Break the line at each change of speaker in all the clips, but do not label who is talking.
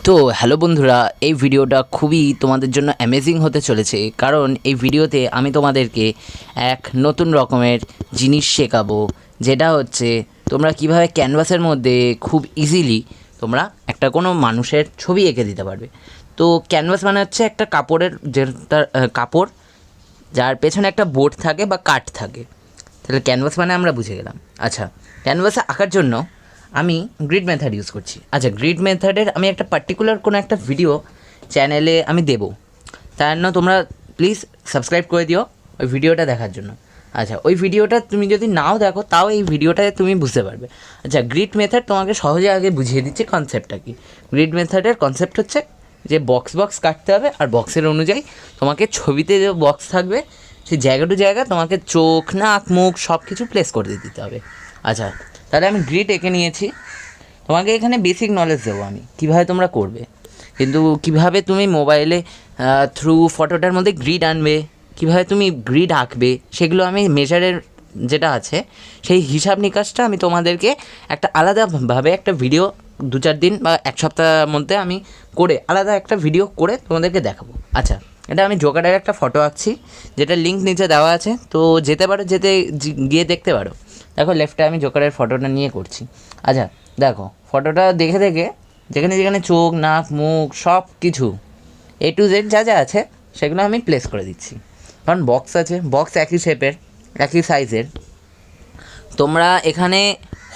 তো হ্যালো বন্ধুরা, এই ভিডিওটা খুবই তোমাদের জন্য অ্যামেজিং হতে চলেছে, কারণ এই ভিডিওতে আমি তোমাদেরকে এক নতুন রকমের জিনিস শেখাবো, যেটা হচ্ছে তোমরা কিভাবে ক্যানভাসের মধ্যে খুব ইজিলি তোমরা একটা কোনো মানুষের ছবি এঁকে দিতে পারবে। তো ক্যানভাস মানে হচ্ছে একটা কাপড়ের কাপড় যার পেছনে একটা বোর্ড থাকে বা কাঠ থাকে। তাহলে ক্যানভাস মানে আমরা বুঝে গেলাম। আচ্ছা, ক্যানভাসে আঁকার জন্য আমি গ্রিড মেথড ইউজ করছি। আচ্ছা, গ্রিড মেথডের আমি একটা পার্টিকুলার কোনো একটা ভিডিও চ্যানেলে আমি দেবো, তার জন্য তোমরা প্লিজ সাবস্ক্রাইব করে দিও ওই ভিডিওটা দেখার জন্য। আচ্ছা, ওই ভিডিওটা তুমি যদি নাও দেখো তাও এই ভিডিওটায় তুমি বুঝতে পারবে। আচ্ছা, গ্রিড মেথড তোমাকে সহজে আগে বুঝিয়ে দিচ্ছে কনসেপ্টটা কি। গ্রিড মেথডের কনসেপ্ট হচ্ছে যে বক্স কাটতে হবে, আর বক্সের অনুযায়ী তোমাকে ছবিতে যে বক্স থাকবে সেই জায়গা টু জায়গা তোমাকে চোখ, নাক, মুখ সব কিছু প্লেস করে দিতে হবে। আচ্ছা, তাহলে আমি গ্রিড এঁকে নিয়েছি। তোমাকে এখানে বেসিক নলেজ দেবো আমি কীভাবে তোমরা করবে, কিন্তু কীভাবে তুমি মোবাইলে থ্রু ফটোটার মধ্যে গ্রিড আনবে, কীভাবে তুমি গ্রিড আঁকবে, সেগুলো আমি মেজারের যেটা আছে সেই হিসাব নিকাশটা আমি তোমাদেরকে একটা আলাদাভাবে একটা ভিডিও 2-4 দিন বা এক সপ্তাহের মধ্যে আমি করে আলাদা একটা ভিডিও করে তোমাদেরকে দেখাবো। আচ্ছা, এটা আমি জোকারের একটা ফটো আঁকছি, যেটা লিঙ্ক নিচে দেওয়া আছে, তো যেতে পারো, গিয়ে দেখতে পারো। দেখো, লেফটে আমি জোকারের ফটোটা নিয়ে করছি। আচ্ছা দেখো, ফটোটা দেখে যেখানে যেখানে চোখ, নাক, মুখ সব কিছু A to Z যা যা আছে সেগুলো আমি প্লেস করে দিচ্ছি। কারণ বক্স আছে, বক্স একই শেপের, একই সাইজের। তোমরা এখানে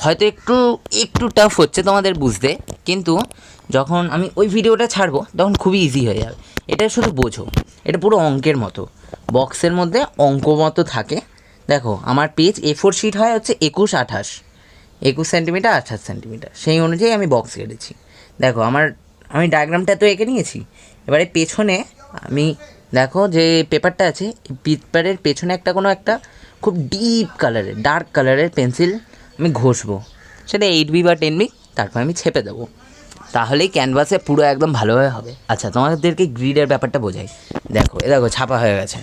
হয়তো একটু টাফ হচ্ছে তোমাদের বুঝতে, কিন্তু যখন আমি ওই ভিডিওটা ছাড়বো তখন খুবই ইজি হয়ে যাবে। এটা শুধু বোঝো, এটা পুরো অঙ্কের মতো, বক্সের মধ্যে অঙ্ক মতো থাকে। দেখো, আমার পেজ A4 শিট হয় হচ্ছে 21 সেন্টিমিটার 28 সেন্টিমিটার, সেই অনুযায়ী আমি বক্স কেটেছি। দেখো, আমি ডায়াগ্রামটা তো এঁকে নিয়েছি। এবারে পেছনে আমি দেখো যে পেপারটা আছে, পেপারের পেছনে একটা খুব ডিপ কালারের, ডার্ক কালারের পেন্সিল আমি ঘষবো, সেটা 8B বা 10B, তারপর আমি ছেপে দেবো। তাহলেই ক্যানভাসে পুরো একদম ভালোভাবে হবে। আচ্ছা, তোমাদেরকে গ্রিডের ব্যাপারটা বোঝাই। দেখো ছাপা হয়ে গেছে।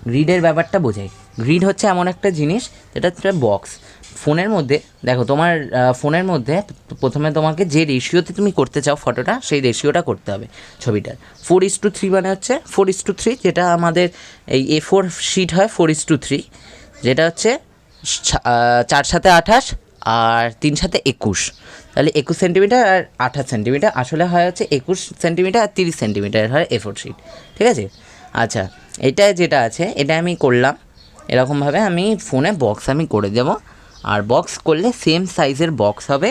গ্রিডের ব্যাপারটা বোঝাই। গ্রিড হচ্ছে এমন একটা জিনিস যেটা হচ্ছে বক্স। ফোনের মধ্যে দেখো, তোমার ফোনের মধ্যে প্রথমে তোমাকে যে রেশিওতে তুমি করতে চাও ফটোটা, সেই রেশিওটা করতে হবে ছবিটার। 4:3 মানে হচ্ছে 4:3, যেটা আমাদের এই A4 শিট হয় 4:3, যেটা হচ্ছে 4×7 = 28 আর 3×7 = 21। তাহলে 21 সেন্টিমিটার আর 28 সেন্টিমিটার আসলে হয় হচ্ছে 21 সেন্টিমিটার আর 30 সেন্টিমিটার হয় A4 শিট, ঠিক আছে? আচ্ছা, এটা যেটা আছে এটা আমি করলাম এরকমভাবে। আমি ফোনে বক্স আমি করে দেবো, আর বক্স করলে সেম সাইজের বক্স হবে,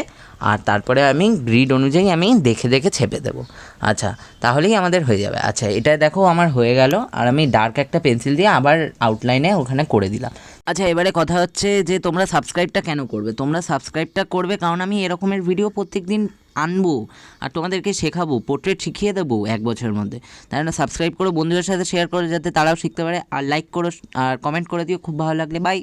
আর তারপরে আমি গ্রিড অনুযায়ী আমি দেখে ছেপে দেবো। আচ্ছা, তাহলেই আমাদের হয়ে যাবে। আচ্ছা, এটা দেখো আমার হয়ে গেল, আর আমি ডার্ক একটা পেন্সিল দিয়ে আবার আউটলাইনে ওখানে করে দিলাম। আচ্ছা, এবারে কথা হচ্ছে যে তোমরা সাবস্ক্রাইবটা কেন করবে? তোমরা সাবস্ক্রাইবটা করবে কারণ আমি এরকমের ভিডিও প্রত্যেক দিন আনবো আর তোমাদেরকে শেখাবো, পোর্ট্রেট শিখিয়ে দেবো 1 বছরের মধ্যে। তাই জন্য সাবস্ক্রাইব করো, বন্ধুদের সাথে শেয়ার করো যাতে তারাও শিখতে পারে, আর লাইক করো আর কমেন্ট করে দিও খুব ভালো লাগলে। বাই।